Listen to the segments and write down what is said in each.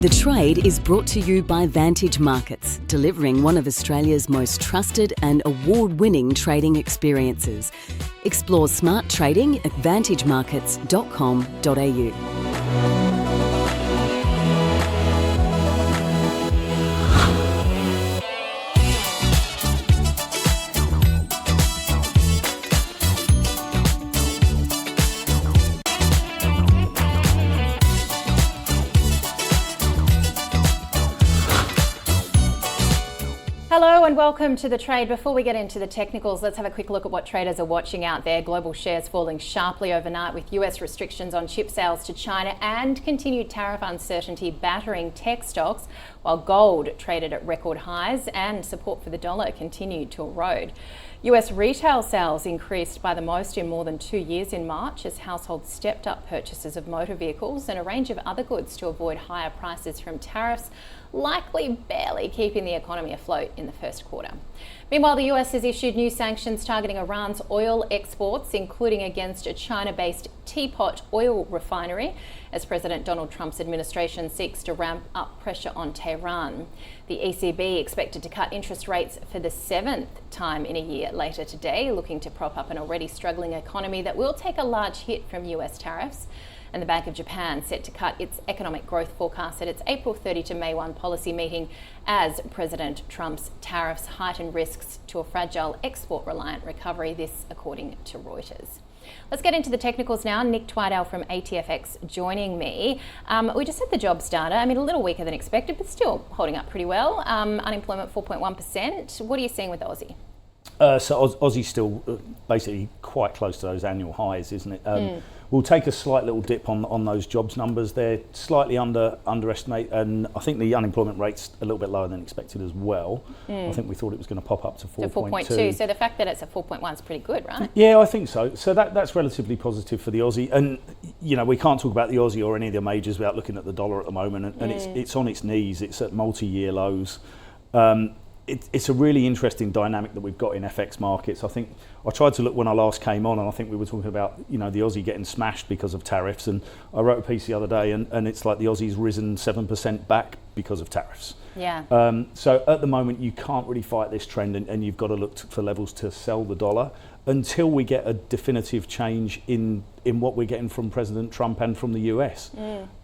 The Trade is brought to you by Vantage Markets, delivering one of Australia's most trusted and award-winning trading experiences. Explore smart trading at vantagemarkets.com.au. Hello and welcome to The Trade. Before we get into the technicals, let's have a quick look at what traders are watching out there. Global shares falling sharply overnight with US restrictions on chip sales to China and continued tariff uncertainty battering tech stocks, while gold traded at record highs and support for the dollar continued to erode. US retail sales increased by the most in more than 2 years in March as households stepped up purchases of motor vehicles and a range of other goods to avoid higher prices from tariffs, likely barely keeping the economy afloat in the first quarter. Meanwhile, the US has issued new sanctions targeting Iran's oil exports, including against a China-based Teapot oil refinery, as President Donald Trump's administration seeks to ramp up pressure on Tehran. The ECB expected to cut interest rates for the 7th time in a year later today, looking to prop up an already struggling economy that will take a large hit from US tariffs. And the Bank of Japan set to cut its economic growth forecast at its April 30 to May 1 policy meeting as President Trump's tariffs heighten risks to a fragile export-reliant recovery, this according to Reuters. Let's get into the technicals now. Nick Twidale from ATFX joining me. We just had the jobs data. I mean, a little weaker than expected, but still holding up pretty well. Unemployment 4.1%. What are you seeing with the Aussie? So Aussie's still basically quite close to those annual highs, isn't it? We'll take a slight little dip on those jobs numbers. They're slightly underestimate, and I think the unemployment rate's a little bit lower than expected as well. I think we thought it was going to pop up to 4.2. So the fact that it's at 4.1 is pretty good, right? Yeah, I think so. So that's relatively positive for the Aussie. And, you know, we can't talk about the Aussie or any of the majors without looking at the dollar at the moment. And it's on its knees. It's at multi-year lows. It's a really interesting dynamic that we've got in FX markets. I think I tried to look when I last came on, and I think we were talking about, you know, the Aussie getting smashed because of tariffs. And I wrote a piece the other day, and it's like the Aussie's risen 7% back because of tariffs. Yeah. So at the moment, you can't really fight this trend, and you've got to look for levels to sell the dollar until we get a definitive change in what we're getting from President Trump and from the US.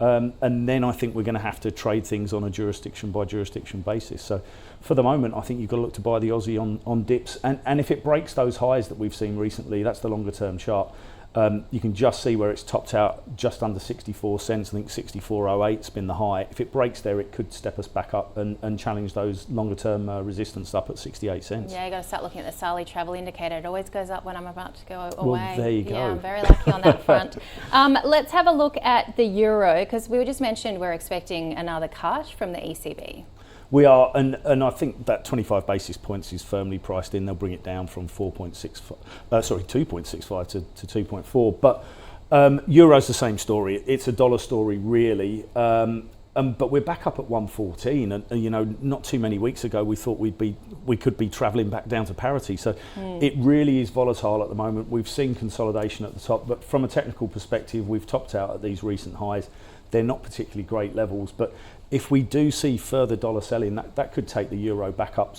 And then I think we're going to have to trade things on a jurisdiction by jurisdiction basis. So for the moment, I think you've got to look to buy the Aussie on dips. And if it breaks those highs that we've seen recently, that's the longer term chart. You can just see where it's topped out just under 64 cents. I think 64.08's been the high. If it breaks there, it could step us back up and challenge those longer term resistance up at 68 cents. Yeah, you got to start looking at the Sally travel indicator. It always goes up when I'm about to go away. Well, there you go. Yeah, I'm very lucky on that front. Let's have a look at the euro, because we just mentioned we're expecting another cut from the ECB. We are, and I think that 25 basis points is firmly priced in. They'll bring it down from 2.65 to 2.4. But euro's the same story. It's a dollar story, really. But we're back up at 114, and you know, not too many weeks ago we thought we could be travelling back down to parity. So it really is volatile at the moment. We've seen consolidation at the top, but from a technical perspective, we've topped out at these recent highs. They're not particularly great levels, but if we do see further dollar selling, that could take the euro back up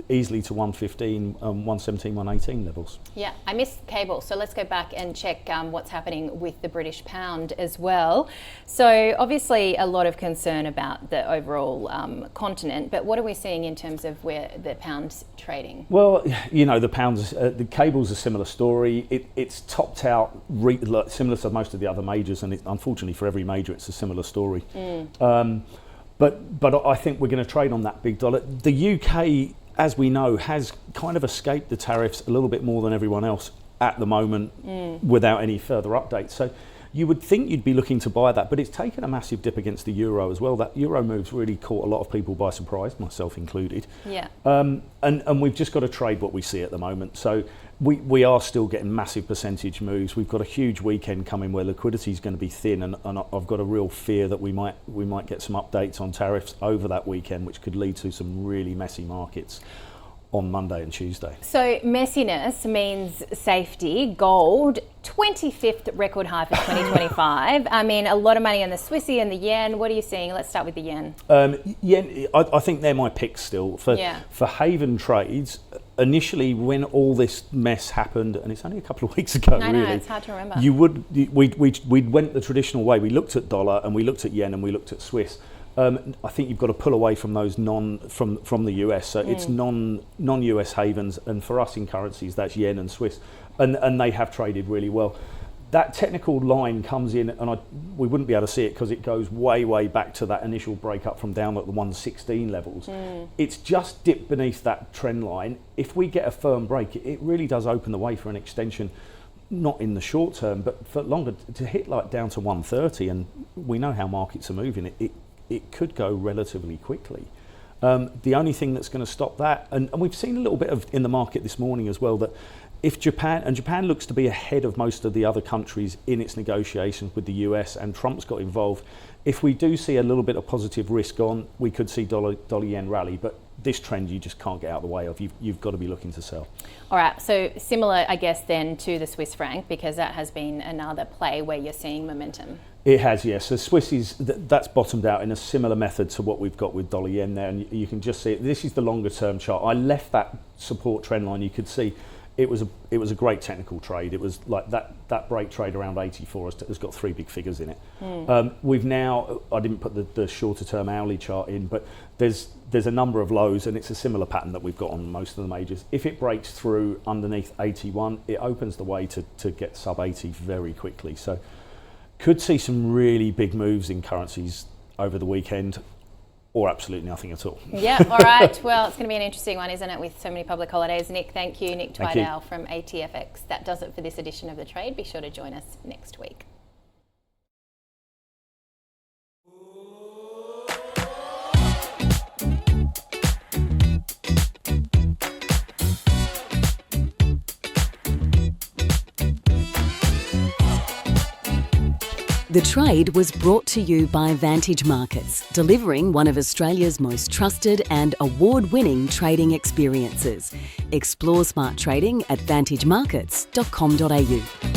easily to 115, 117, 118 levels. Yeah, I missed cable, so let's go back and check what's happening with the British pound as well. So obviously a lot of concern about the overall continent, but what are we seeing in terms of where the pound's trading? Well, you know, the pound's, the cable's a similar story. It's topped out similar to most of the other majors, and unfortunately for every major, it's a similar story. But I think we're going to trade on that big dollar. The UK, as we know, has kind of escaped the tariffs a little bit more than everyone else at the moment without any further updates. So you would think you'd be looking to buy that, but it's taken a massive dip against the euro as well. That euro move's really caught a lot of people by surprise, myself included. Yeah. And we've just got to trade what we see at the moment. So we are still getting massive percentage moves. We've got a huge weekend coming where liquidity is going to be thin, and I've got a real fear that we might get some updates on tariffs over that weekend, which could lead to some really messy markets. on Monday and Tuesday. So messiness means safety. Gold, 25th record high for 2025. I mean, a lot of money in the Swissy and the yen. What are you seeing? Let's start with the yen. Yen, I think they're my picks still. For haven trades, initially when all this mess happened, and it's only a couple of weeks ago, I know, it's hard to remember. We went the traditional way. We looked at dollar and we looked at yen and we looked at Swiss. I think you've got to pull away from those from the US. So it's non-US havens, and for us in currencies, that's yen and Swiss, and they have traded really well. That technical line comes in, and we wouldn't be able to see it because it goes way back to that initial breakup from down at the 116 levels. It's just dipped beneath that trend line. If we get a firm break, it really does open the way for an extension. Not in the short term, but for longer, to hit like down to 130, and we know how markets are moving. It could go relatively quickly. The only thing that's going to stop that, and we've seen a little bit of in the market this morning as well, that if Japan looks to be ahead of most of the other countries in its negotiations with the US, and Trump's got involved, if we do see a little bit of positive risk on, we could see dollar yen rally. But this trend you just can't get out of the way of. You've got to be looking to sell. All right, so similar, I guess, then to the Swiss franc, because that has been another play where you're seeing momentum. It has, yes. So Swiss that's bottomed out in a similar method to what we've got with dollar yen there, and you can just see it. This is the longer term chart. I left that support trend line. You could see it was a great technical trade. It was like that break trade around 84 has got three big figures in it. We've now, I didn't put the shorter term hourly chart in, but there's a number of lows, and it's a similar pattern that we've got on most of the majors. If it breaks through underneath 81, it opens the way to get sub 80 very quickly. So could see some really big moves in currencies over the weekend, or absolutely nothing at all. Yeah, all right. Well, it's going to be an interesting one, isn't it, with so many public holidays. Nick, thank you. Nick Twidale from ATFX. That does it for this edition of The Trade. Be sure to join us next week. The Trade was brought to you by Vantage Markets, delivering one of Australia's most trusted and award-winning trading experiences. Explore smart trading at vantagemarkets.com.au.